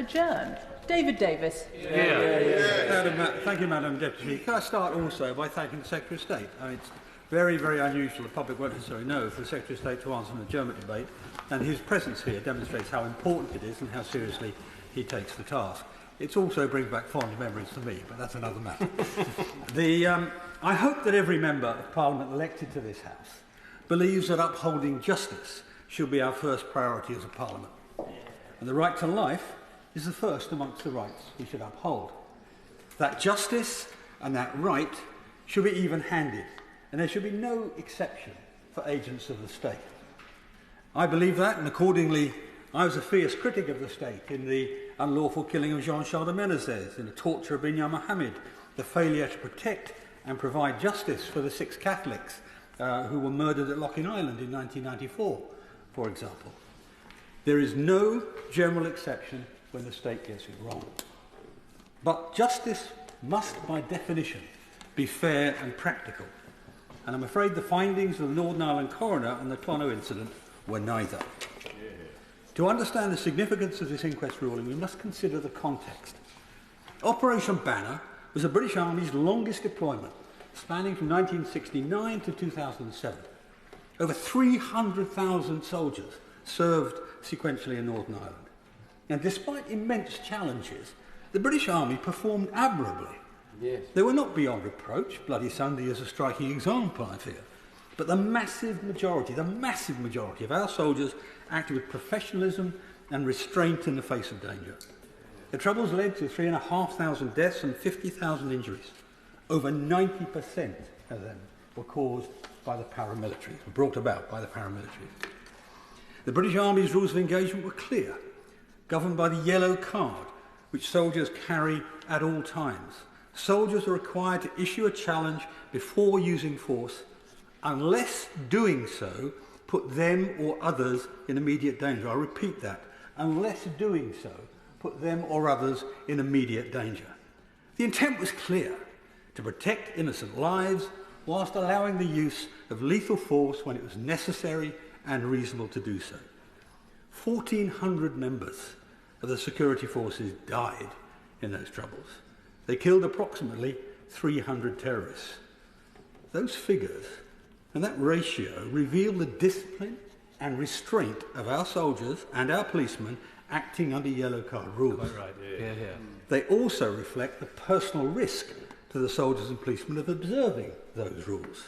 Adjourned. David Davis. Thank you, Madam Deputy. Can I start also by thanking the Secretary of State? It's very, very unusual, the public won't necessarily know, for the Secretary of State to answer an adjournment debate, and his presence here demonstrates how important it is and how seriously he takes the task. It also brings back fond memories to me, but that's another matter. I hope that every member of Parliament elected to this House believes that upholding justice should be our first priority as a Parliament. And the right to life is the first amongst the rights we should uphold. That justice and that right should be even-handed, and there should be no exception for agents of the state. I believe that, and accordingly, I was a fierce critic of the state in the unlawful killing of Jean-Charles de Menezes, in the torture of Binyam Mohammed, the failure to protect and provide justice for the 6 Catholics who were murdered at Loughin Island in 1994, for example. There is no general exception when the state gets it wrong. But justice must, by definition, be fair and practical. And I'm afraid the findings of the Northern Ireland coroner on the Clonoe incident were neither. To understand the significance of this inquest ruling, we must consider the context. Operation Banner was the British Army's longest deployment, spanning from 1969 to 2007. Over 300,000 soldiers served sequentially in Northern Ireland. And despite immense challenges, the British Army performed admirably. Yes. They were not beyond reproach. Bloody Sunday is a striking example, I fear. But the massive majority of our soldiers acted with professionalism and restraint in the face of danger. The Troubles led to 3,500 deaths and 50,000 injuries. Over 90% of them were caused by the paramilitaries, brought about by the paramilitaries. The British Army's rules of engagement were clear, governed by the yellow card, which soldiers carry at all times. Soldiers are required to issue a challenge before using force, unless doing so put them or others in immediate danger. I repeat that, unless doing so put them or others in immediate danger. The intent was clear, to protect innocent lives whilst allowing the use of lethal force when it was necessary and reasonable to do so. 1,400 members of the security forces died in those troubles. They killed approximately 300 terrorists. Those figures and that ratio reveal the discipline and restraint of our soldiers and our policemen acting under yellow card rules. Quite right, yeah. They also reflect the personal risk to the soldiers and policemen of observing those rules.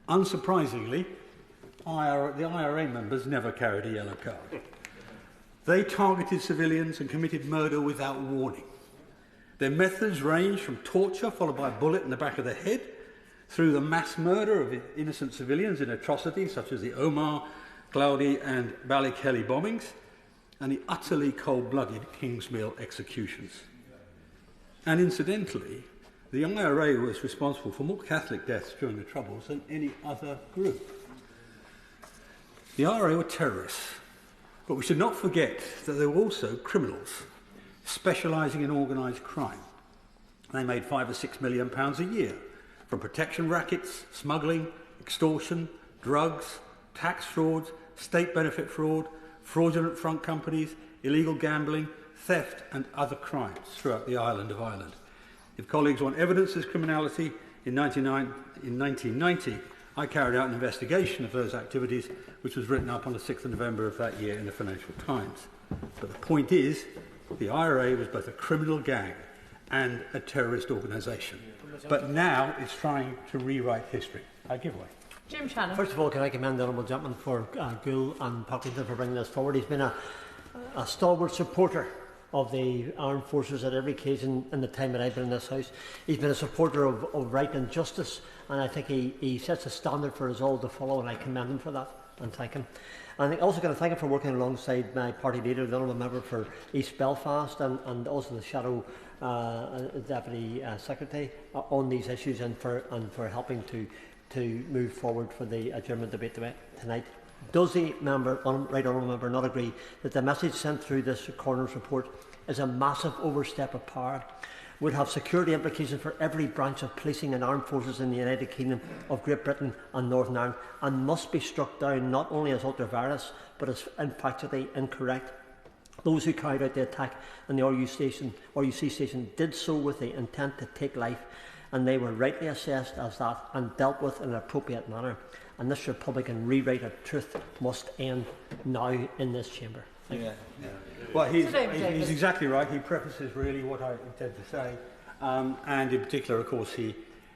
Unsurprisingly, the IRA members never carried a yellow card. They targeted civilians and committed murder without warning. Their methods ranged from torture, followed by a bullet in the back of the head, through the mass murder of innocent civilians in atrocities such as the Omagh, Cloudie and Ballykelly bombings, and the utterly cold-blooded Kingsmill executions. And incidentally, the IRA was responsible for more Catholic deaths during the Troubles than any other group. The IRA were terrorists, but we should not forget that they were also criminals, specialising in organised crime. They made £5 or £6 million a year from protection rackets, smuggling, extortion, drugs, tax frauds, state benefit fraud, fraudulent front companies, illegal gambling, theft and other crimes throughout the island of Ireland. If colleagues want evidence of this criminality, in 1990, I carried out an investigation of those activities, which was written up on the 6th of November of that year in the Financial Times. But the point is, the IRA was both a criminal gang and a terrorist organisation. But now it's trying to rewrite history. I give way. Jim Shannon. First of all, can I commend the Honourable Gentleman for Gould and Pocklington for bringing this forward. He's been a stalwart supporter of the armed forces at every occasion in the time that I've been in this House. He's been a supporter of right and justice, and I think he sets a standard for us all to follow, and I commend him for that and thank him. And I'm also going to thank him for working alongside my party leader, the Honourable Member for East Belfast, and also the Shadow Deputy Secretary on these issues, and for helping to move forward for the adjournment debate tonight. Does the Right Honourable Member not agree that the message sent through this coroner's report is a massive overstep of power, would have security implications for every branch of policing and armed forces in the United Kingdom of Great Britain and Northern Ireland, and must be struck down not only as ultra-virus but as factually incorrect? Those who carried out the attack in the RUC station did so with the intent to take life, and they were rightly assessed as that and dealt with in an appropriate manner. And this Republican rewrite of truth must end now in this chamber. Thank you. Well, he's exactly right. He prefaces really what I intend to say, and in particular, of course, he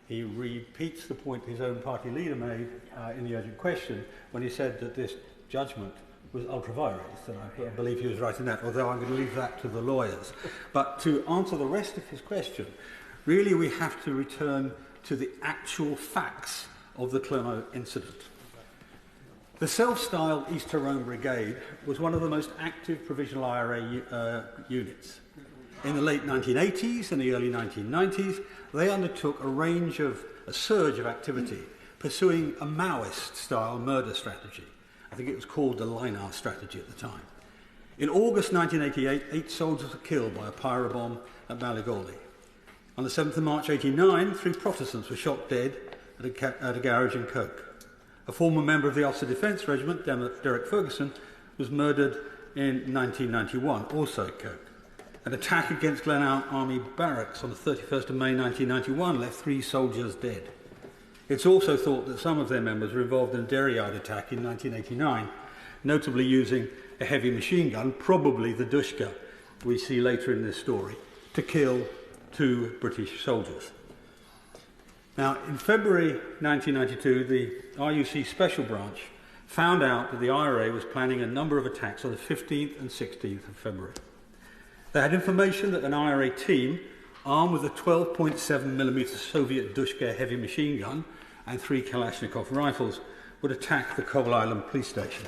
repeats the point his own party leader made in the urgent question when he said that this judgment was ultra vires, and I believe he was right in that, although I'm going to leave that to the lawyers. But to answer the rest of his question, really we have to return to the actual facts of the Clonoe incident. The self-styled East Tyrone Brigade was one of the most active provisional IRA units. In the late 1980s and the early 1990s, they undertook a surge of activity, pursuing a Maoist-style murder strategy. I think it was called the Linar strategy at the time. In August 1988, 8 soldiers were killed by a pyrobomb at Ballygawley. On the 7th of March 1989, 3 Protestants were shot dead at a garage in Coke. A former member of the Ulster Defence Regiment, Derek Ferguson, was murdered in 1991, also at Coke. An attack against Glenelg Army Barracks on the 31st of May 1991 left 3 soldiers dead. It's also thought that some of their members were involved in a dairy yard attack in 1989, notably using a heavy machine gun, probably the Dushka we see later in this story, to kill 2 British soldiers. Now, in February 1992, the RUC Special Branch found out that the IRA was planning a number of attacks on the 15th and 16th of February. They had information that an IRA team, armed with a 12.7mm Soviet Dushka heavy machine gun and 3 Kalashnikov rifles, would attack the Coal Island police station.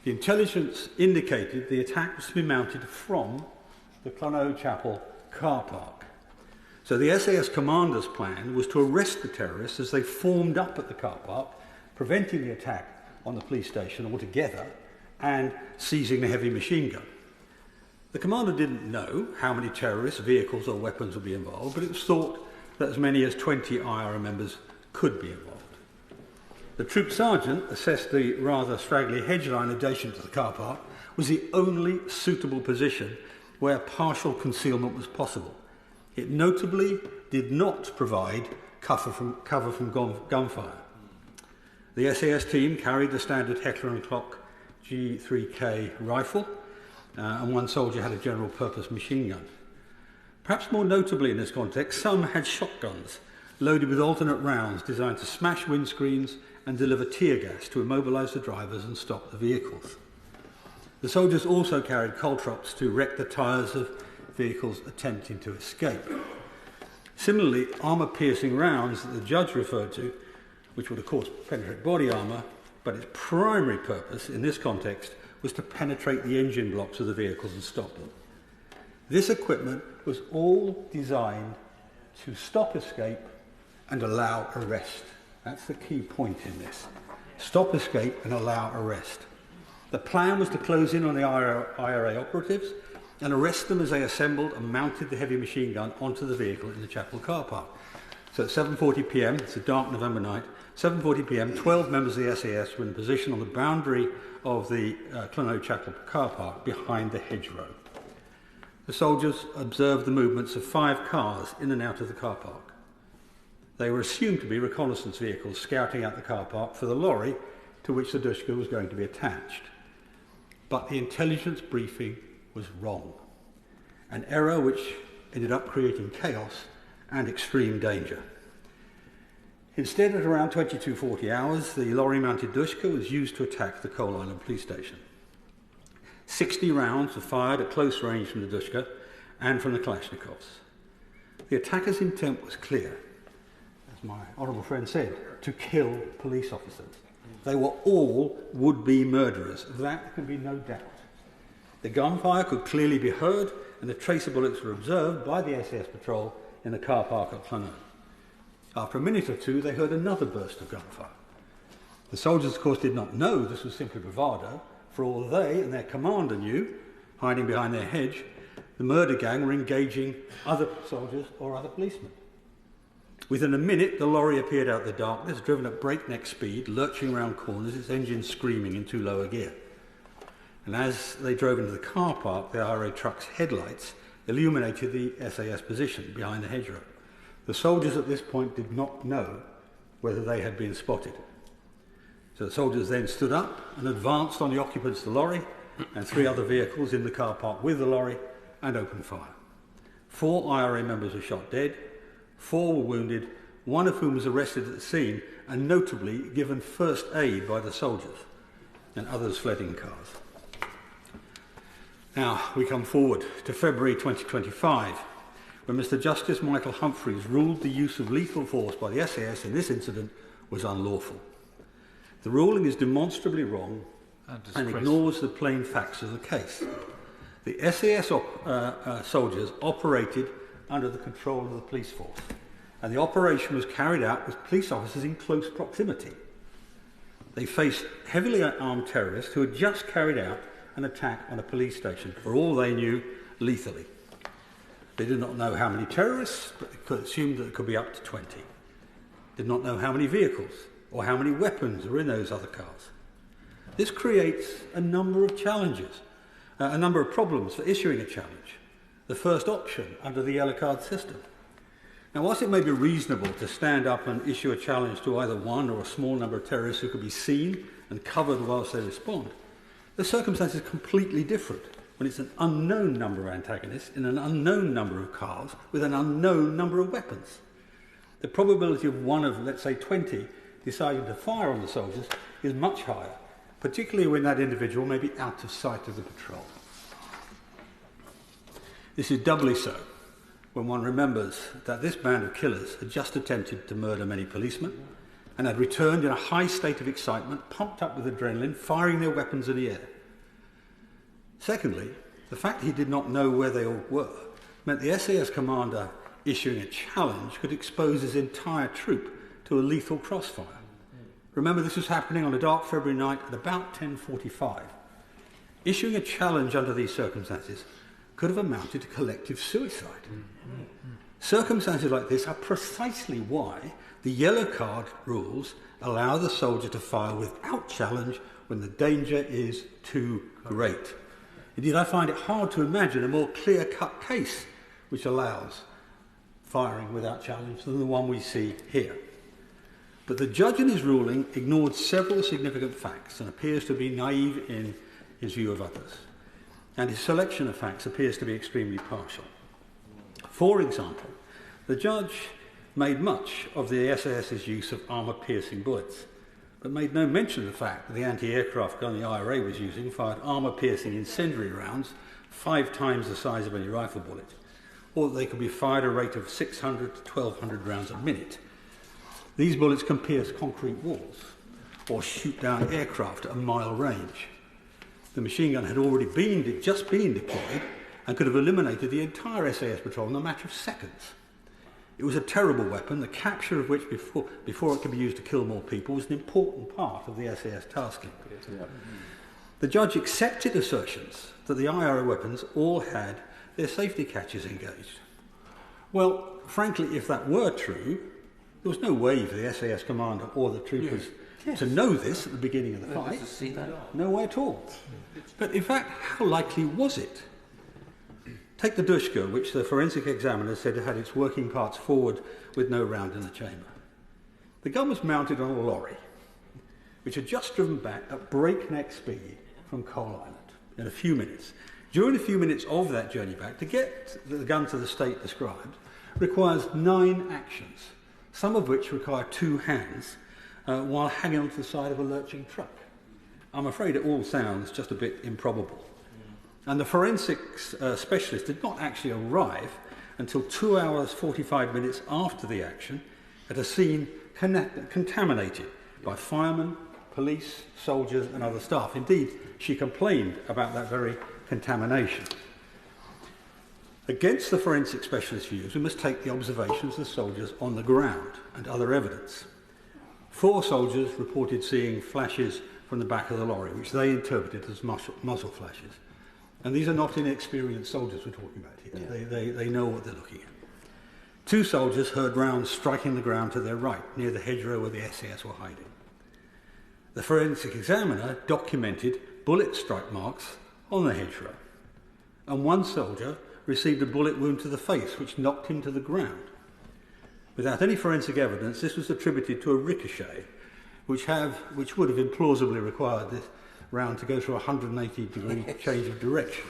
The intelligence indicated the attack was to be mounted from the Clonoe Chapel car park. So the SAS commander's plan was to arrest the terrorists as they formed up at the car park, preventing the attack on the police station altogether and seizing the heavy machine gun. The commander didn't know how many terrorists, vehicles or weapons would be involved, but it was thought that as many as 20 IRA members could be involved. The troop sergeant assessed the rather straggly hedge line adjacent to the car park was the only suitable position where partial concealment was possible. It notably did not provide cover from gunfire. The SAS team carried the standard Heckler & Koch G3K rifle, and 1 soldier had a general-purpose machine gun. Perhaps more notably in this context, some had shotguns loaded with alternate rounds designed to smash windscreens and deliver tear gas to immobilise the drivers and stop the vehicles. The soldiers also carried caltrops to wreck the tyres of vehicles attempting to escape. Similarly, armour-piercing rounds that the judge referred to, which would of course penetrate body armour, but its primary purpose in this context was to penetrate the engine blocks of the vehicles and stop them. This equipment was all designed to stop escape and allow arrest. That's the key point in this. Stop escape and allow arrest. The plan was to close in on the IRA operatives and arrest them as they assembled and mounted the heavy machine gun onto the vehicle in the chapel car park. So at 7:40 p.m, it's a dark November night, 7:40 p.m, 12 members of the SAS were in position on the boundary of the Clonoe Chapel car park behind the hedgerow. The soldiers observed the movements of 5 cars in and out of the car park. They were assumed to be reconnaissance vehicles scouting out the car park for the lorry to which the Dushka was going to be attached. But the intelligence briefing was wrong, an error which ended up creating chaos and extreme danger. Instead, at around 22:40 hours, the lorry-mounted Dushka was used to attack the Coal Island police station. 60 rounds were fired at close range from the Dushka and from the Kalashnikovs. The attacker's intent was clear, as my honourable friend said, to kill police officers. They were all would-be murderers. Of that there can be no doubt. The gunfire could clearly be heard, and the tracer bullets were observed by the SAS patrol in the car park at Clonoe. After a minute or two, they heard another burst of gunfire. The soldiers, of course, did not know this was simply bravado, for all they and their commander knew, hiding behind their hedge, the murder gang were engaging other soldiers or other policemen. Within a minute, the lorry appeared out of the darkness, driven at breakneck speed, lurching around corners, its engine screaming in too low a gear. and as they drove into the car park, the IRA truck's headlights illuminated the SAS position behind the hedgerow. The soldiers at this point did not know whether they had been spotted. So the soldiers then stood up and advanced on the occupants of the lorry and 3 other vehicles in the car park with the lorry and opened fire. 4 IRA members were shot dead, 4 were wounded, one of whom was arrested at the scene and notably given first aid by the soldiers, and others fled in cars. Now we come forward to February 2025, when Mr. Justice Michael Humphreys ruled the use of lethal force by the SAS in this incident was unlawful. The ruling is demonstrably wrong and ignores the plain facts of the case. The SAS soldiers operated under the control of the police force, and the operation was carried out with police officers in close proximity. They faced heavily armed terrorists who had just carried out an attack on a police station, for all they knew, lethally. They did not know how many terrorists, but they could assume that it could be up to 20. Did not know how many vehicles or how many weapons were in those other cars. This creates a number of challenges, a number of problems for issuing a challenge, the first option under the yellow card system. Now, whilst it may be reasonable to stand up and issue a challenge to either one or a small number of terrorists who could be seen and covered whilst they respond, the circumstance is completely different when it's an unknown number of antagonists in an unknown number of cars with an unknown number of weapons. The probability of one of, let's say, 20 deciding to fire on the soldiers is much higher, particularly when that individual may be out of sight of the patrol. This is doubly so when one remembers that this band of killers had just attempted to murder many policemen and had returned in a high state of excitement, pumped up with adrenaline, firing their weapons in the air. Secondly, the fact that he did not know where they all were meant the SAS commander issuing a challenge could expose his entire troop to a lethal crossfire. Remember, this was happening on a dark February night at about 10:45. Issuing a challenge under these circumstances could have amounted to collective suicide. Circumstances like this are precisely why the yellow card rules allow the soldier to fire without challenge when the danger is too great. Indeed, I find it hard to imagine a more clear-cut case which allows firing without challenge than the one we see here. But the judge in his ruling ignored several significant facts and appears to be naive in his view of others. And his selection of facts appears to be extremely partial. For example, the judge made much of the SAS's use of armour-piercing bullets, but made no mention of the fact that the anti-aircraft gun the IRA was using fired armour-piercing incendiary rounds 5 times the size of any rifle bullet, or that they could be fired at a rate of 600 to 1,200 rounds a minute. These bullets can pierce concrete walls or shoot down aircraft at a mile range. The machine gun had already just been deployed and could have eliminated the entire SAS patrol in a matter of seconds. It was a terrible weapon, the capture of which before it could be used to kill more people was an important part of the SAS tasking. The judge accepted assertions that the IRA weapons all had their safety catches engaged. Well, frankly, if that were true, there was no way for the SAS commander or the troopers to know this at the beginning of the fight. No way at all. But in fact, how likely was it? Take the Dushka, which the forensic examiner said had its working parts forward with no round in the chamber. The gun was mounted on a lorry, which had just driven back at breakneck speed from Coal Island in a few minutes. During a few minutes of that journey back, to get the gun to the state described requires 9 actions, some of which require 2 hands while hanging onto the side of a lurching truck. I'm afraid it all sounds just a bit improbable. And the forensics specialist did not actually arrive until 2 hours 45 minutes after the action at a scene contaminated by firemen, police, soldiers and other staff. Indeed, she complained about that very contamination. Against the forensic specialist's views, we must take the observations of the soldiers on the ground and other evidence. 4 soldiers reported seeing flashes from the back of the lorry, which they interpreted as muzzle flashes. And these are not inexperienced soldiers we're talking about here. Yeah. They know what they're looking at. 2 soldiers heard rounds striking the ground to their right, near the hedgerow where the SAS were hiding. The forensic examiner documented bullet strike marks on the hedgerow. And one soldier received a bullet wound to the face, which knocked him to the ground. Without any forensic evidence, this was attributed to a ricochet, which would have implausibly required this round to go through a 180-degree change of direction.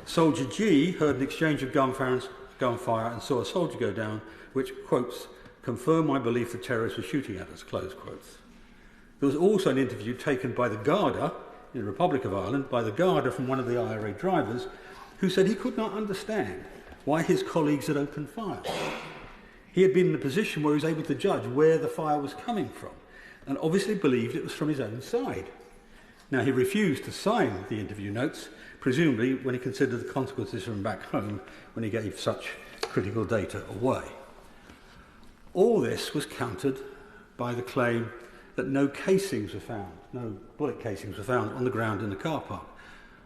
Soldier G heard an exchange of gunfire and saw a soldier go down, which, quotes, confirmed my belief the terrorists were shooting at us, close quotes. There was also an interview taken by the Garda, in the Republic of Ireland, by the Garda from one of the IRA drivers, who said he could not understand why his colleagues had opened fire. He had been in a position where he was able to judge where the fire was coming from, and obviously believed it was from his own side. Now, he refused to sign the interview notes, presumably when he considered the consequences from back home when he gave such critical data away. All this was countered by the claim that no casings were found, no bullet casings were found on the ground in the car park.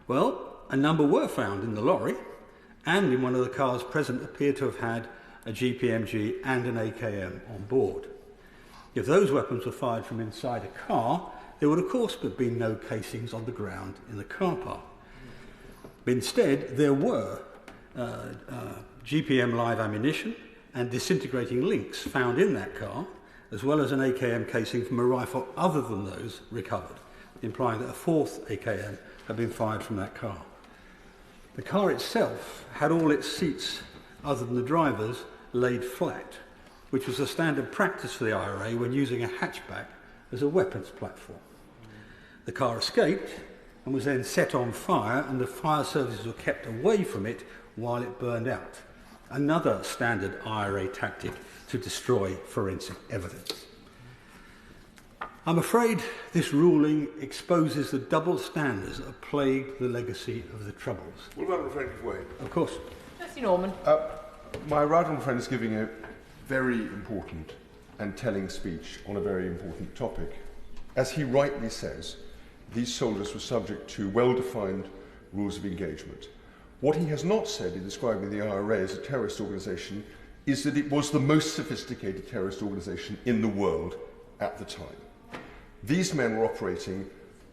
Well, a number were found in the lorry, and in one of the cars present appeared to have had a GPMG and an AKM on board. If those weapons were fired from inside a car, there would of course have been no casings on the ground in the car park. But instead, there were GPM live ammunition and disintegrating links found in that car, as well as an AKM casing from a rifle other than those recovered, implying that a fourth AKM had been fired from that car. The car itself had all its seats, other than the driver's, laid flat, which was a standard practice for the IRA when using a hatchback as a weapons platform. The car escaped and was then set on fire, and the fire services were kept away from it while it burned out. Another standard IRA tactic to destroy forensic evidence. I'm afraid this ruling exposes the double standards that have plagued the legacy of the Troubles. What about a friend of Wayne? Of course. Jesse Norman. My right honourable friend is giving a very important and telling speech on a very important topic. As he rightly says, these soldiers were subject to well-defined rules of engagement. What he has not said in describing the IRA as a terrorist organisation is that it was the most sophisticated terrorist organisation in the world at the time. These men were operating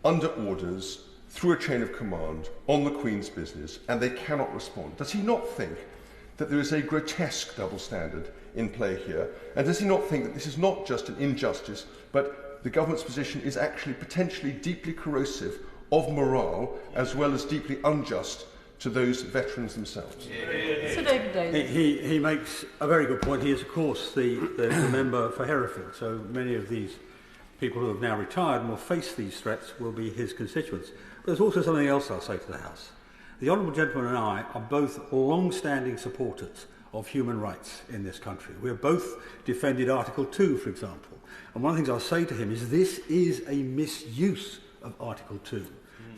under orders, through a chain of command, on the Queen's business, and they cannot respond. Does he not think that there is a grotesque double standard in play here? And does he not think that this is not just an injustice, but the government's position is actually potentially deeply corrosive of morale, as well as deeply unjust to those veterans themselves? Sir David Davis. He makes a very good point. He is, of course, the member for Hereford, so many of these people who have now retired and will face these threats will be his constituents. But there's also something else I'll say to the House. The Honourable Gentleman and I are both long-standing supporters of human rights in this country. We have both defended Article 2, for example. And one of the things I'll say to him is this is a misuse of Article 2.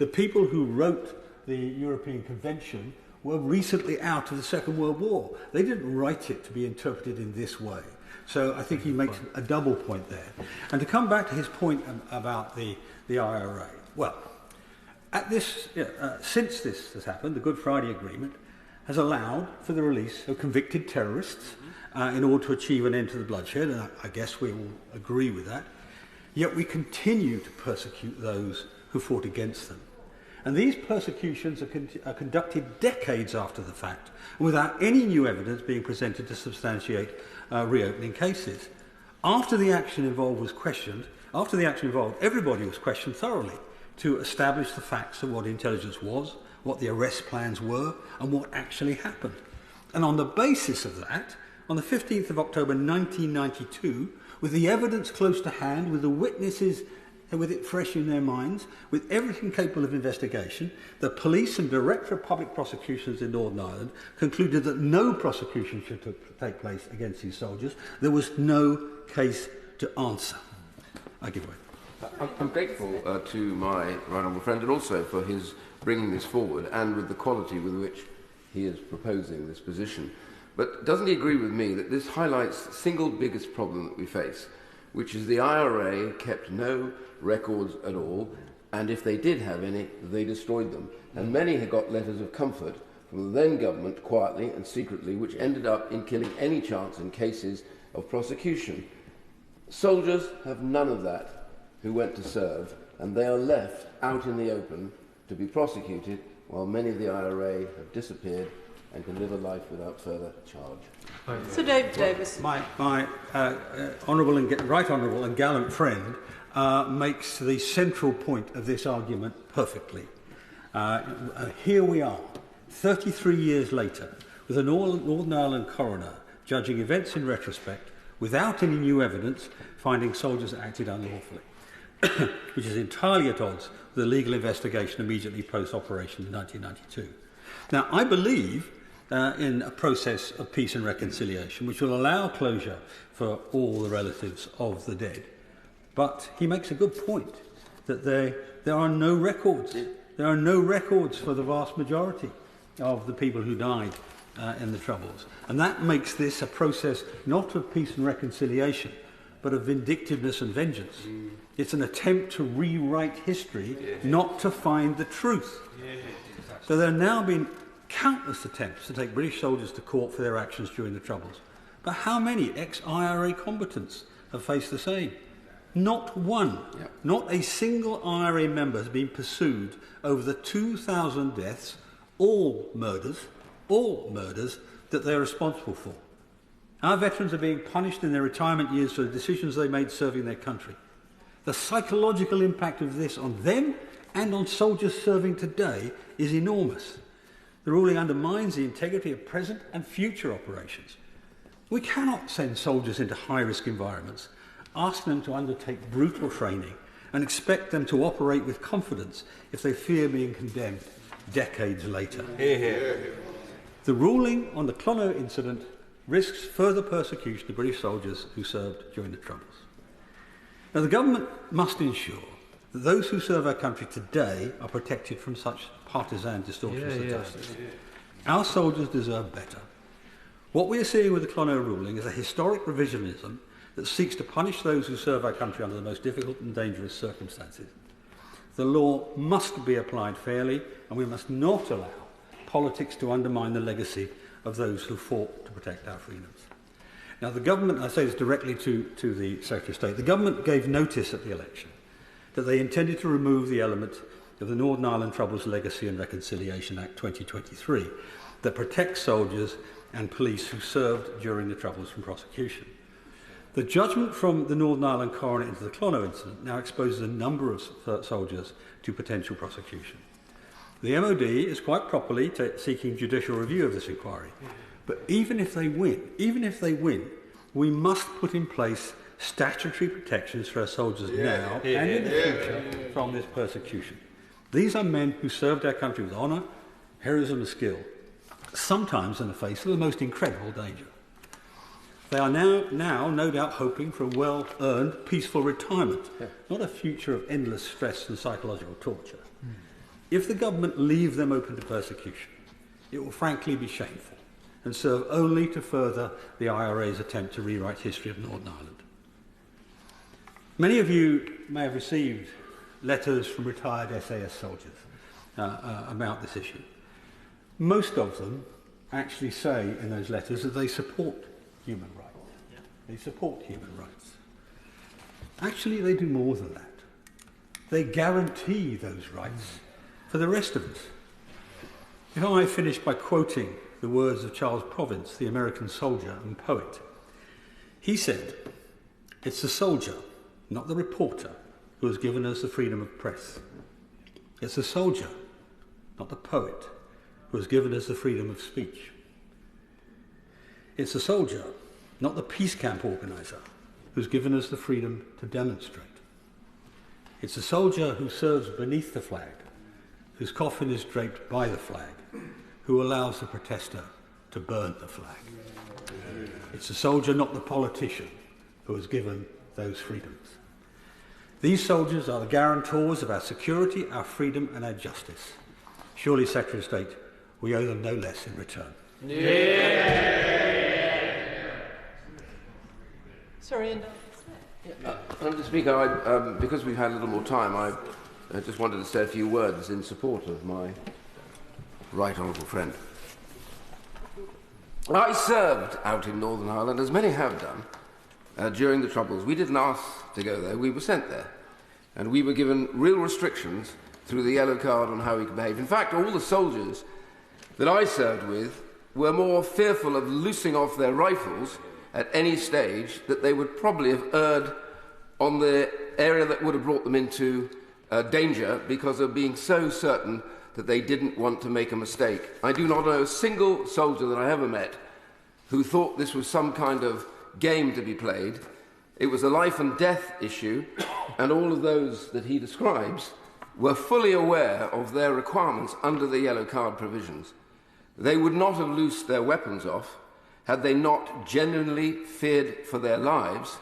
The people who wrote the European Convention were recently out of the Second World War. They didn't write it to be interpreted in this way. So I think he makes a double point there. And to come back to his point about the IRA, well, since this has happened, the Good Friday Agreement has allowed for the release of convicted terrorists in order to achieve an end to the bloodshed, and I guess we all agree with that. Yet we continue to persecute those who fought against them. And these persecutions are conducted decades after the fact, without any new evidence being presented to substantiate reopening cases. After the action involved, everybody was questioned thoroughly to establish the facts of what intelligence was, what the arrest plans were, and what actually happened. And on the basis of that, on the 15th of October 1992, with the evidence close to hand, with the witnesses with it fresh in their minds, with everything capable of investigation, the police and Director of Public Prosecutions in Northern Ireland concluded that no prosecution should take place against these soldiers. There was no case to answer. I give way. I'm grateful to my right honourable friend, and also for his bringing this forward and with the quality with which he is proposing this position. But doesn't he agree with me that this highlights the single biggest problem that we face, which is the IRA kept no records at all, and if they did have any, they destroyed them. And many had got letters of comfort from the then government, quietly and secretly, which ended up in killing any chance in cases of prosecution. Soldiers have none of that who went to serve, and they are left out in the open to be prosecuted while many of the IRA have disappeared and can live a life without further charge. Sir David Davis. My right honourable and gallant friend makes the central point of this argument perfectly. Here we are, 33 years later, with a Northern Ireland coroner judging events in retrospect without any new evidence, finding soldiers acted unlawfully, which is entirely at odds with the legal investigation immediately post-operation in 1992. Now, I believe in a process of peace and reconciliation which will allow closure for all the relatives of the dead. But he makes a good point that there are no records. There are no records for the vast majority of the people who died in the Troubles. And that makes this a process not of peace and reconciliation, but of vindictiveness and vengeance. It's an attempt to rewrite history, not to find the truth. So there have now been countless attempts to take British soldiers to court for their actions during the Troubles. But how many ex-IRA combatants have faced the same? Not one. Yep. Not a single IRA member has been pursued over the 2,000 deaths, all murders, that they're responsible for. Our veterans are being punished in their retirement years for the decisions they made serving their country. The psychological impact of this on them and on soldiers serving today is enormous. The ruling undermines the integrity of present and future operations. We cannot send soldiers into high-risk environments, ask them to undertake brutal training, and expect them to operate with confidence if they fear being condemned decades later. The ruling on the Clonoe incident risks further persecution of British soldiers who served during the Troubles. Now, the government must ensure that those who serve our country today are protected from such partisan distortions of justice. Our soldiers deserve better. What we are seeing with the Clonoe ruling is a historic revisionism that seeks to punish those who serve our country under the most difficult and dangerous circumstances. The law must be applied fairly, and we must not allow politics to undermine the legacy of those who fought to protect our freedoms. Now, the government, I say this directly to the Secretary of State, the government gave notice at the election that they intended to remove the element of the Northern Ireland Troubles Legacy and Reconciliation Act 2023 that protects soldiers and police who served during the Troubles from prosecution. The judgment from the Northern Ireland coroner into the Clonoe incident now exposes a number of soldiers to potential prosecution. The MOD is quite properly seeking judicial review of this inquiry. But even if they win, we must put in place statutory protections for our soldiers now and in the future from this persecution. These are men who served our country with honour, heroism and skill, sometimes in the face of the most incredible danger. They are now no doubt hoping for a well-earned, peaceful retirement, not a future of endless stress and psychological torture. If the government leave them open to persecution, it will frankly be shameful and serve only to further the IRA's attempt to rewrite history of Northern Ireland. Many of you may have received letters from retired SAS soldiers about this issue. Most of them actually say in those letters that they support human rights. They support human rights. Actually, they do more than that. They guarantee those rights for the rest of us. If I finish by quoting the words of Charles Province, the American soldier and poet, he said, "It's the soldier, not the reporter, who has given us the freedom of press. It's the soldier, not the poet, who has given us the freedom of speech. It's the soldier, not the peace camp organiser, who's given us the freedom to demonstrate. It's the soldier who serves beneath the flag, whose coffin is draped by the flag, who allows the protester to burn the flag. It's the soldier, not the politician, who has given those freedoms. These soldiers are the guarantors of our security, our freedom and our justice. Surely, Secretary of State, we owe them no less in return." Sorry, and Mr. Speaker, because we've had a little more time, I just wanted to say a few words in support of my right honourable friend. I served out in Northern Ireland, as many have done, during the Troubles. We didn't ask to go there, we were sent there. and we were given real restrictions through the yellow card on how we could behave. In fact, all the soldiers that I served with were more fearful of loosing off their rifles at any stage that they would probably have erred on the area that would have brought them into danger because of being so certain that they didn't want to make a mistake. I do not know a single soldier that I ever met who thought this was some kind of game to be played. It was a life and death issue, and all of those that he describes were fully aware of their requirements under the yellow card provisions. They would not have loosed their weapons off had they not genuinely feared for their lives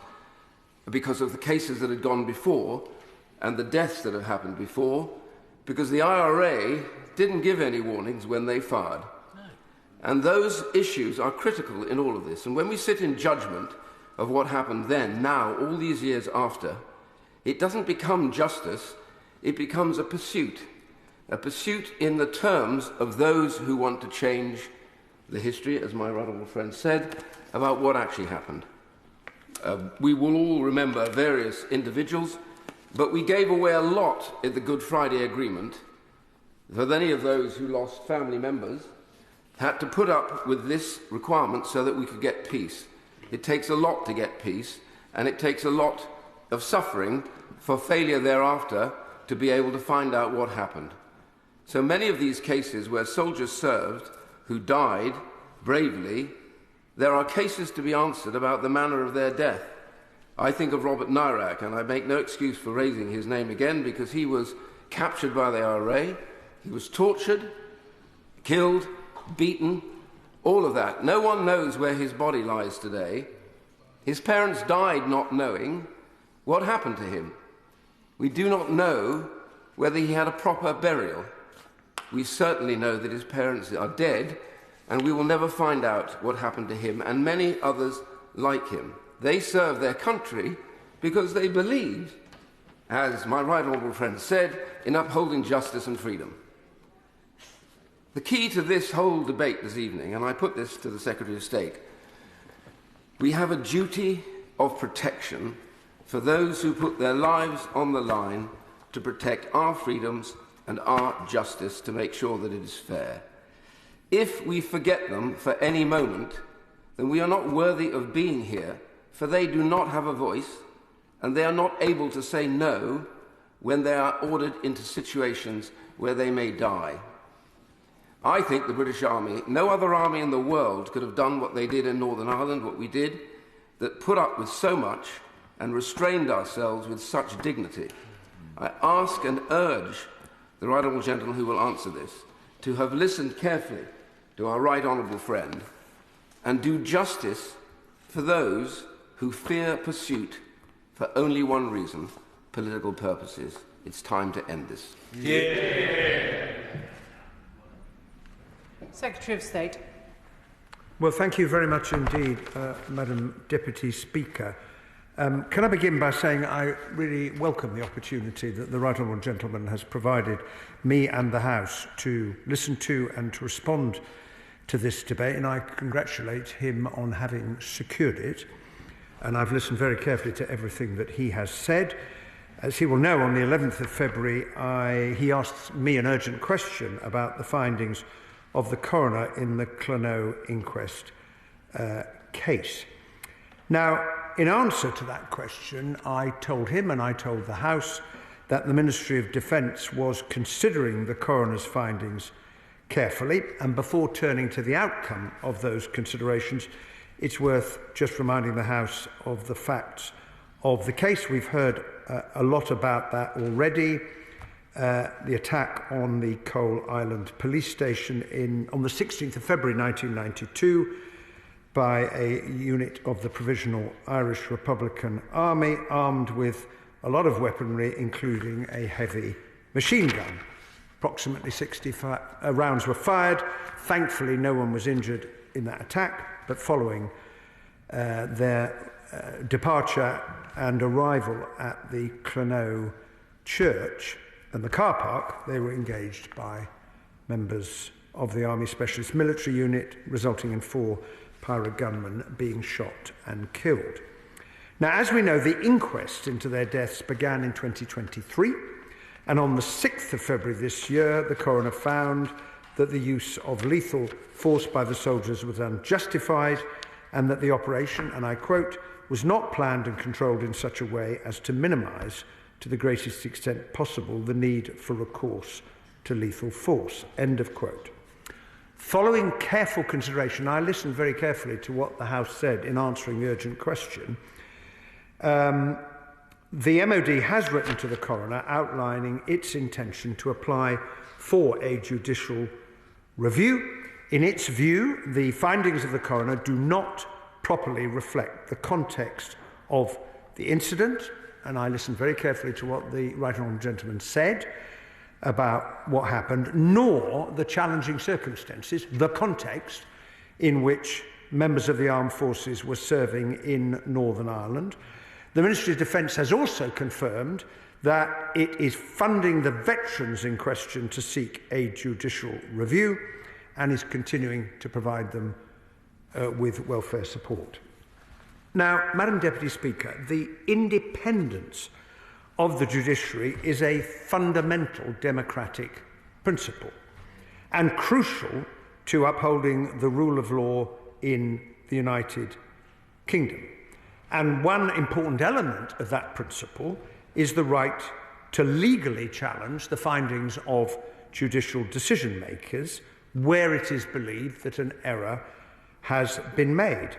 because of the cases that had gone before and the deaths that had happened before, because the IRA didn't give any warnings when they fired. No. And those issues are critical in all of this. And when we sit in judgment of what happened then, now, all these years after, it doesn't become justice, it becomes a pursuit in the terms of those who want to change the history, as my right honourable friend said, about what actually happened. We will all remember various individuals, but we gave away a lot in the Good Friday Agreement. For any of those who lost family members, had to put up with this requirement so that we could get peace. It takes a lot to get peace, and it takes a lot of suffering for failure thereafter to be able to find out what happened. So many of these cases where soldiers served who died bravely, there are cases to be answered about the manner of their death. I think of Robert Nairac, and I make no excuse for raising his name again, because he was captured by the IRA, he was tortured, killed, beaten, all of that. No one knows where his body lies today. His parents died not knowing what happened to him. We do not know whether he had a proper burial. We certainly know that his parents are dead, and we will never find out what happened to him and many others like him. They served their country because they believed, as my right honourable friend said, in upholding justice and freedom. The key to this whole debate this evening, and I put this to the Secretary of State, we have a duty of protection for those who put their lives on the line to protect our freedoms and our justice, to make sure that it is fair. If we forget them for any moment, then we are not worthy of being here, for they do not have a voice, and they are not able to say no when they are ordered into situations where they may die. I think the British Army, no other army in the world could have done what they did in Northern Ireland, what we did, that put up with so much and restrained ourselves with such dignity. I ask and urge the right honourable gentleman who will answer this to have listened carefully to our right honourable friend and do justice for those who fear pursuit for only one reason, political purposes. It's time to end this. Yeah. Secretary of State. Well, thank you very much indeed, Madam Deputy Speaker. Can I begin by saying I really welcome the opportunity that the right honourable gentleman has provided me and the House to listen to and to respond to this debate, and I congratulate him on having secured it. And I've listened very carefully to everything that he has said. As he will know, on the 11th of February, he asked me an urgent question about the findings of the coroner in the Clonoe inquest case. Now, in answer to that question, I told him and I told the House that the Ministry of Defence was considering the coroner's findings carefully, and before turning to the outcome of those considerations, it's worth just reminding the House of the facts of the case. We've heard a lot about that already. The attack on the Coal Island police station on the 16th of February 1992 by a unit of the Provisional Irish Republican Army armed with a lot of weaponry, including a heavy machine gun. Approximately 65 rounds were fired. Thankfully, no one was injured in that attack, but following their departure and arrival at the Clonoe church and the car park, they were engaged by members of the Army Specialist Military Unit, resulting in 4 pirate gunmen being shot and killed. Now, as we know, the inquest into their deaths began in 2023, and on the 6th of February this year, the coroner found that the use of lethal force by the soldiers was unjustified and that the operation, and I quote, was not planned and controlled in such a way as to minimise, to the greatest extent possible, the need for recourse to lethal force. End of quote. Following careful consideration, I listened very carefully to what the House said in answering the urgent question. The MOD has written to the coroner outlining its intention to apply for a judicial review. In its view, the findings of the coroner do not properly reflect the context of the incident, and I listened very carefully to what the Right Honourable Gentleman said about what happened, nor the challenging circumstances, the context in which members of the armed forces were serving in Northern Ireland. The Ministry of Defence has also confirmed that it is funding the veterans in question to seek a judicial review and is continuing to provide them with welfare support. Now, Madam Deputy Speaker, the independence of the judiciary is a fundamental democratic principle and crucial to upholding the rule of law in the United Kingdom. And one important element of that principle is the right to legally challenge the findings of judicial decision makers where it is believed that an error has been made.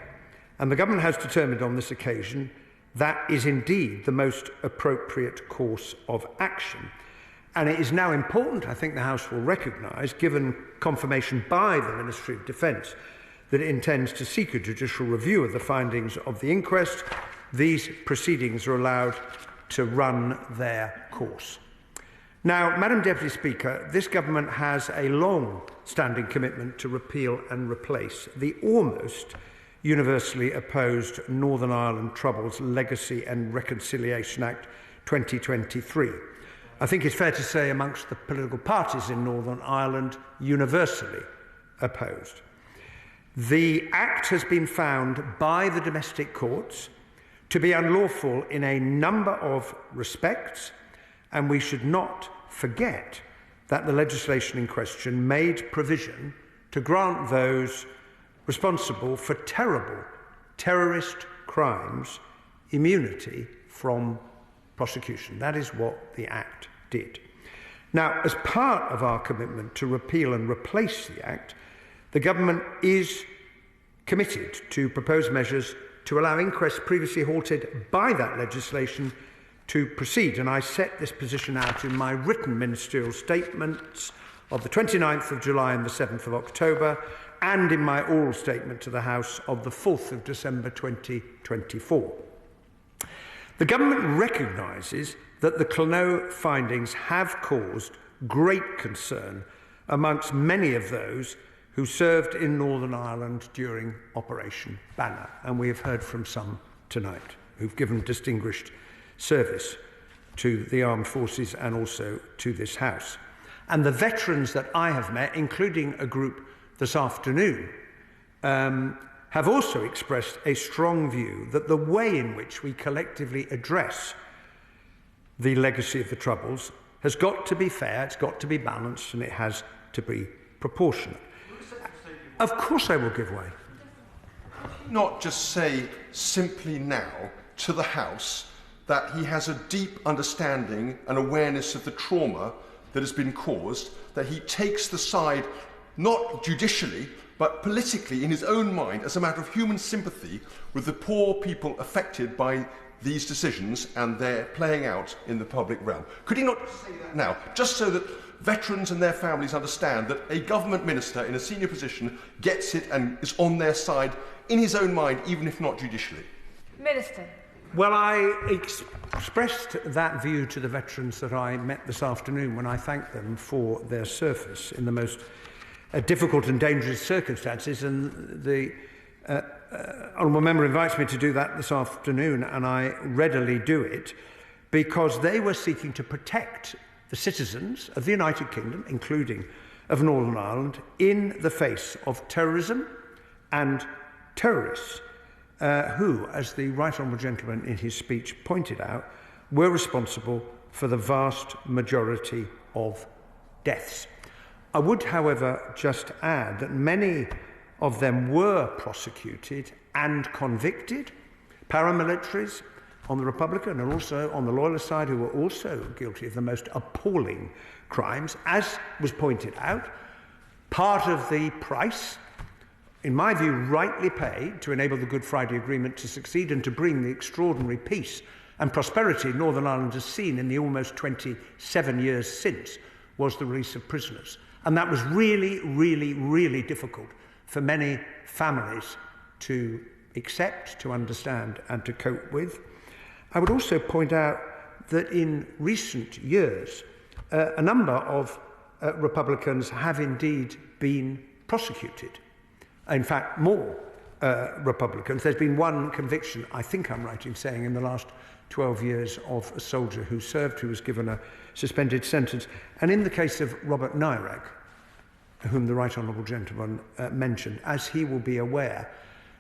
And the government has determined on this occasion that is indeed the most appropriate course of action. And it is now important, I think the House will recognise, given confirmation by the Ministry of Defence, that it intends to seek a judicial review of the findings of the inquest. These proceedings are allowed to run their course. Now, Madam Deputy Speaker, this government has a long-standing commitment to repeal and replace the almost universally opposed Northern Ireland Troubles Legacy and Reconciliation Act 2023. I think it's fair to say amongst the political parties in Northern Ireland, universally opposed. The Act has been found by the domestic courts to be unlawful in a number of respects, and we should not forget that the legislation in question made provision to grant those responsible for terrible terrorist crimes immunity from prosecution. That is what the Act did. Now, as part of our commitment to repeal and replace the Act, the government is committed to propose measures to allow inquests previously halted by that legislation to proceed. And I set this position out in my written ministerial statements of the 29th of July and the 7th of October, and in my oral statement to the House of the 4th of December 2024. The government recognises that the Clonoe findings have caused great concern amongst many of those who served in Northern Ireland during Operation Banner, and we have heard from some tonight who've given distinguished service to the armed forces and also to this House. And the veterans that I have met, including a group this afternoon, have also expressed a strong view that the way in which we collectively address the legacy of the Troubles has got to be fair, it's got to be balanced, and it has to be proportionate. Of course I will give way. Not just say simply now to the House that he has a deep understanding and awareness of the trauma that has been caused, that he takes the side not judicially but politically in his own mind as a matter of human sympathy with the poor people affected by these decisions and their playing out in the public realm. Could he not say that now, just so that veterans and their families understand that a government minister in a senior position gets it and is on their side in his own mind, even if not judicially? Minister. Well, I expressed that view to the veterans that I met this afternoon when I thanked them for their service in the most difficult and dangerous circumstances, and the honourable member invites me to do that this afternoon, and I readily do it because they were seeking to protect the citizens of the United Kingdom, including of Northern Ireland, in the face of terrorism and terrorists. who, as the Right Honourable Gentleman in his speech pointed out, were responsible for the vast majority of deaths. I would, however, just add that many of them were prosecuted and convicted, paramilitaries on the Republican and also on the Loyalist side who were also guilty of the most appalling crimes, as was pointed out. Part of the price, in my view, rightly paid to enable the Good Friday Agreement to succeed and to bring the extraordinary peace and prosperity Northern Ireland has seen in the almost 27 years since, was the release of prisoners. And that was really, really, really difficult for many families to accept, to understand and to cope with. I would also point out that in recent years, a number of Republicans have indeed been prosecuted. In fact, more Republicans. There's been one conviction, I think I'm right in saying, in the last 12 years of a soldier who served, who was given a suspended sentence. And in the case of Robert Nairag, whom the Right Honourable Gentleman mentioned, as he will be aware,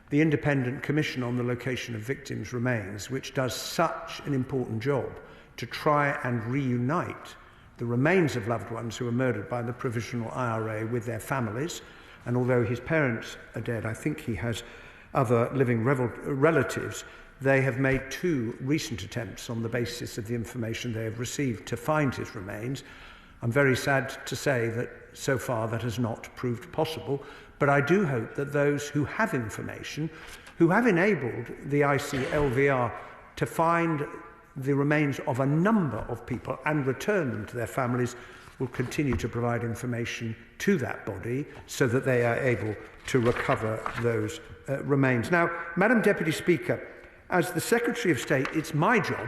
the Independent Commission on the Location of Victims' Remains, which does such an important job to try and reunite the remains of loved ones who were murdered by the Provisional IRA with their families. And although his parents are dead, I think he has other living relatives. They have made 2 recent attempts on the basis of the information they have received to find his remains. I'm very sad to say that so far that has not proved possible, but I do hope that those who have information, who have enabled the ICLVR to find the remains of a number of people and return them to their families, will continue to provide information to that body so that they are able to recover those remains. Now, Madam Deputy Speaker, as the Secretary of State, it's my job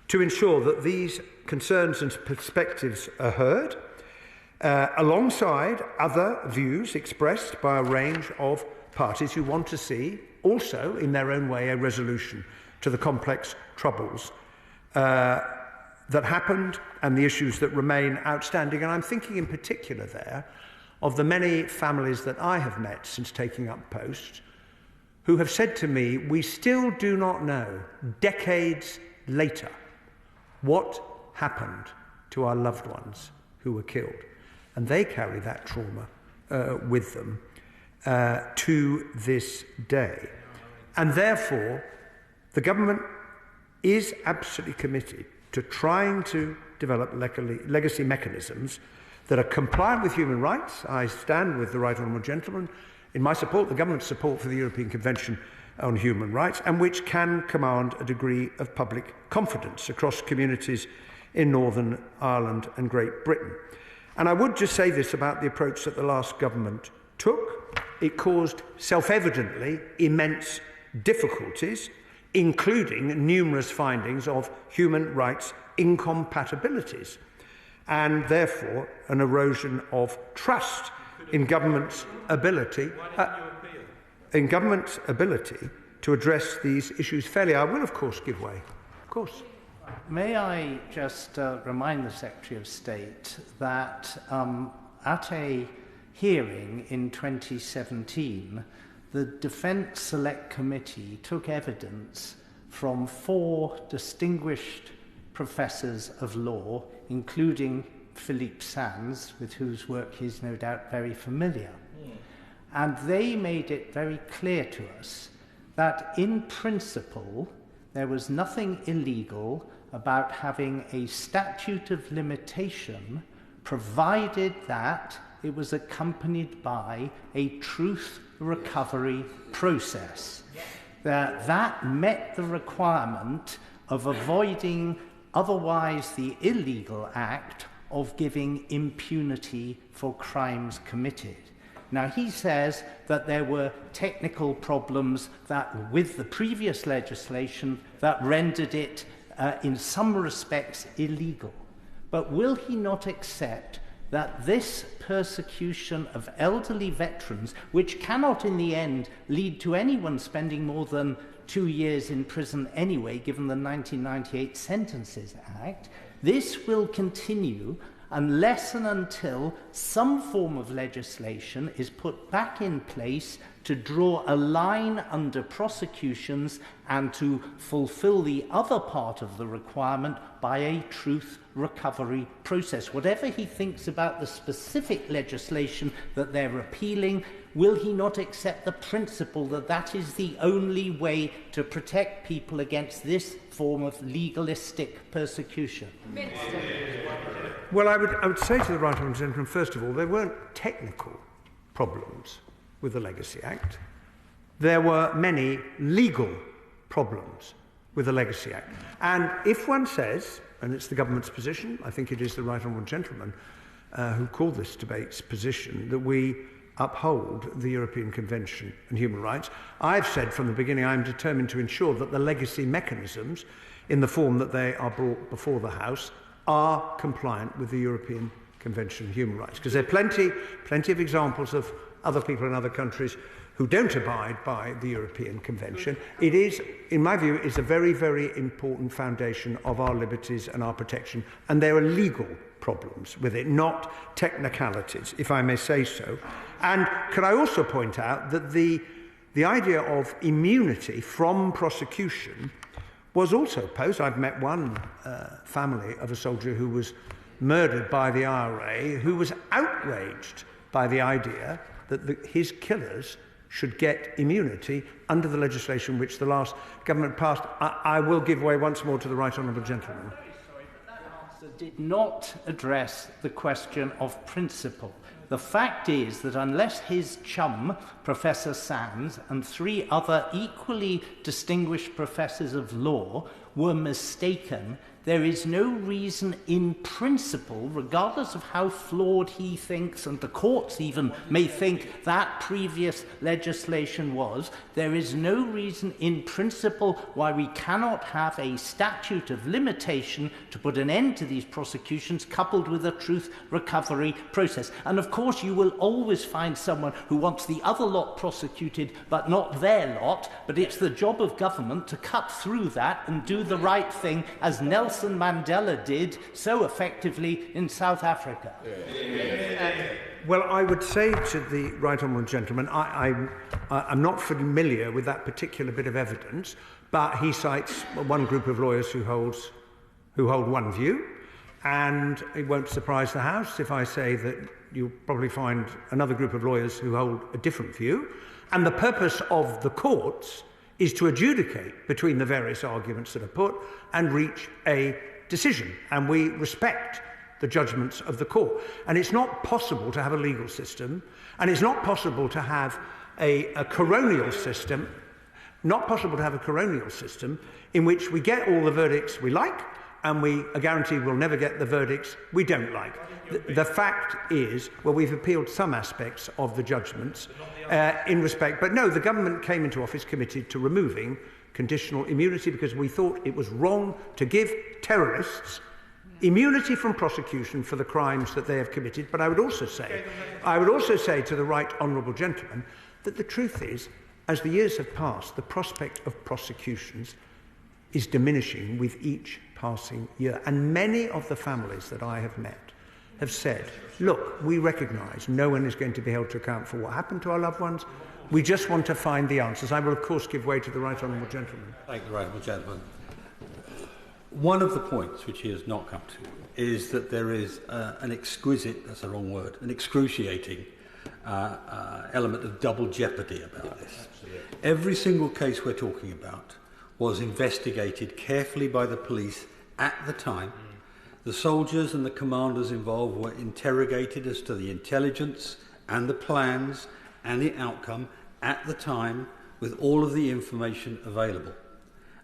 to ensure that these concerns and perspectives are heard, alongside other views expressed by a range of parties who want to see, also in their own way, a resolution to the complex troubles that happened and the issues that remain outstanding. And I'm thinking in particular there of the many families that I have met since taking up post who have said to me, we still do not know, decades later, what happened to our loved ones who were killed. And they carry that trauma with them to this day. And therefore, the government is absolutely committed to trying to develop legacy mechanisms that are compliant with human rights. I stand with the Right Honourable Gentleman in my support, the government's support for the European Convention on Human Rights, and which can command a degree of public confidence across communities in Northern Ireland and Great Britain. And I would just say this about the approach that the last government took. It caused self-evidently immense difficulties, including numerous findings of human rights incompatibilities, and therefore an erosion of trust in government's ability to address these issues fairly. I will, of course, give way. Of course. May I just remind the Secretary of State that at a hearing in 2017, the Defence Select Committee took evidence from 4 distinguished professors of law, including Philippe Sands, with whose work he's no doubt very familiar. And they made it very clear to us that in principle there was nothing illegal about having a statute of limitation, provided that it was accompanied by a truth recovery process. That met the requirement of avoiding otherwise the illegal act of giving impunity for crimes committed. Now, he says that there were technical problems that with the previous legislation that rendered it in some respects illegal. But will he not accept that this persecution of elderly veterans, which cannot in the end lead to anyone spending more than 2 years in prison anyway, given the 1998 Sentences Act, this will continue unless and until some form of legislation is put back in place to draw a line under prosecutions and to fulfill the other part of the requirement by a truth recovery process. Whatever he thinks about the specific legislation that they're repealing, will he not accept the principle that that is the only way to protect people against this form of legalistic persecution? Well, I would say to the right honourable gentleman, first of all, there weren't technical problems with the Legacy Act. There were many legal problems with the Legacy Act. And if one says, and it's the government's position, I think it is the right honourable gentleman who called this debate's position, that we uphold the European Convention on Human Rights, I've said from the beginning I'm determined to ensure that the legacy mechanisms, in the form that they are brought before the House, are compliant with the European Convention on Human Rights. Because there are plenty of examples of other people in other countries who don't abide by the European Convention. It is, in my view, is a very, very important foundation of our liberties and our protection. And there are legal problems with it, not technicalities, if I may say so. And could I also point out that the idea of immunity from prosecution was also posed. I've met one family of a soldier who was murdered by the IRA, who was outraged by the idea that his killers should get immunity under the legislation which the last government passed. I will give way once more to the right honourable gentleman. I'm very sorry, but that answer did not address the question of principle. The fact is that unless his chum, Professor Sands, and 3 other equally distinguished professors of law were mistaken, there is no reason in principle, regardless of how flawed he thinks, and the courts even may think that previous legislation was, there is no reason in principle why we cannot have a statute of limitation to put an end to these prosecutions coupled with a truth recovery process. And of course you will always find someone who wants the other lot prosecuted but not their lot, but it's the job of government to cut through that and do the right thing, as Nelson Mandela did so effectively in South Africa. Well, I would say to the right honourable gentleman, I'm not familiar with that particular bit of evidence, but he cites one group of lawyers who hold one view, and it won't surprise the House if I say that you'll probably find another group of lawyers who hold a different view, and the purpose of the courts is to adjudicate between the various arguments that are put and reach a decision. And we respect the judgments of the court. And it's not possible to have a legal system, and it's not possible to have a coronial system, in which we get all the verdicts we like, and we are guaranteed we'll never get the verdicts we don't like. The fact is, well, we've appealed some aspects of the judgments in respect, but no, the government came into office committed to removing conditional immunity because we thought it was wrong to give terrorists immunity from prosecution for the crimes that they have committed. But I would also say to the right honourable gentleman that the truth is, as the years have passed, the prospect of prosecutions is diminishing with each passing year. And many of the families that I have met have said, look, we recognise no one is going to be held to account for what happened to our loved ones. We just want to find the answers. I will, of course, give way to the right honourable gentleman. Thank you, right honourable gentleman. One of the points which he has not come to is that there is an exquisite, that's the wrong word, an excruciating element of double jeopardy about this. Every single case we're talking about was investigated carefully by the police at the time. The soldiers and the commanders involved were interrogated as to the intelligence and the plans and the outcome at the time with all of the information available.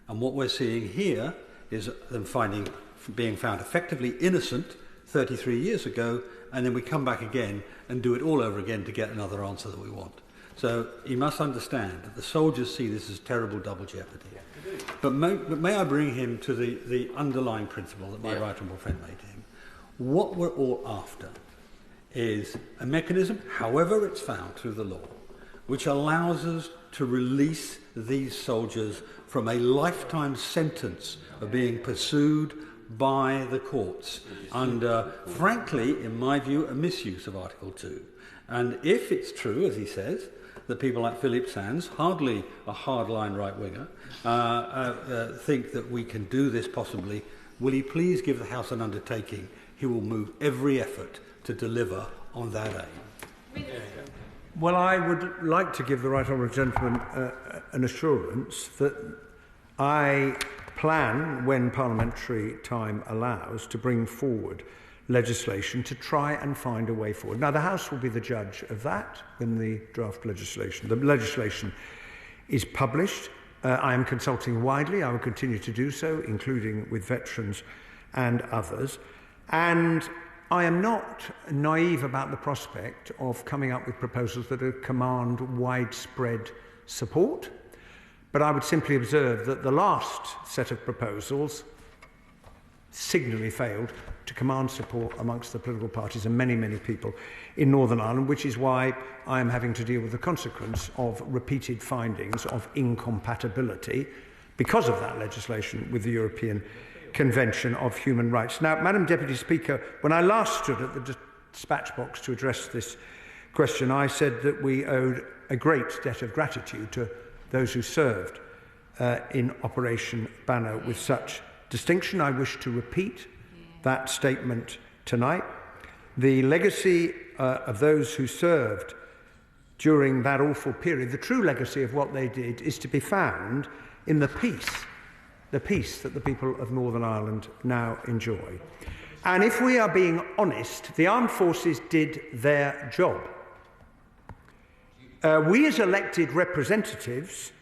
And what we're seeing here is them being found effectively innocent 33 years ago, and then we come back again and do it all over again to get another answer that we want. So he must understand that the soldiers see this as terrible double jeopardy. But may I bring him to the underlying principle that my right honourable friend made to him. What we're all after is a mechanism, however it's found through the law, which allows us to release these soldiers from a lifetime sentence of being pursued by the courts under, frankly, in my view, a misuse of Article 2. And if it's true, as he says, that people like Philip Sands, hardly a hardline right-winger, think that we can do this possibly. Will he please give the House an undertaking? He will move every effort to deliver on that aim. Well, I would like to give the right honourable gentleman an assurance that I plan, when parliamentary time allows, to bring forward legislation to try and find a way forward. Now, the House will be the judge of that when the the legislation is published. I am consulting widely. I will continue to do so, including with veterans and others. And I am not naive about the prospect of coming up with proposals that command widespread support. But I would simply observe that the last set of proposals signally failed to command support amongst the political parties and many, many people in Northern Ireland, which is why I am having to deal with the consequence of repeated findings of incompatibility because of that legislation with the European Convention of Human Rights. Now, Madam Deputy Speaker, when I last stood at the dispatch box to address this question, I said that we owed a great debt of gratitude to those who served in Operation Banner with such distinction. I wish to repeat that statement tonight. The legacy of those who served during that awful period, the true legacy of what they did, is to be found in the peace that the people of Northern Ireland now enjoy. And if we are being honest, the armed forces did their job. We as elected representatives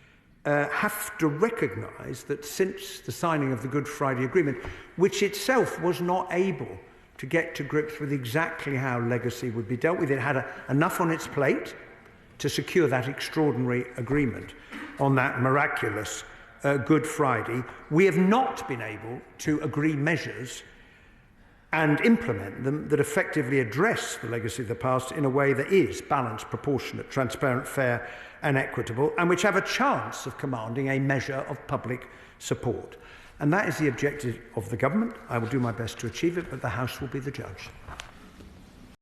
have to recognise that since the signing of the Good Friday Agreement, which itself was not able to get to grips with exactly how legacy would be dealt with, it had enough on its plate to secure that extraordinary agreement on that miraculous Good Friday. We have not been able to agree measures and implement them that effectively address the legacy of the past in a way that is balanced, proportionate, transparent, fair and equitable, and which have a chance of commanding a measure of public support. And that is the objective of the government. I will do my best to achieve it, but the House will be the judge.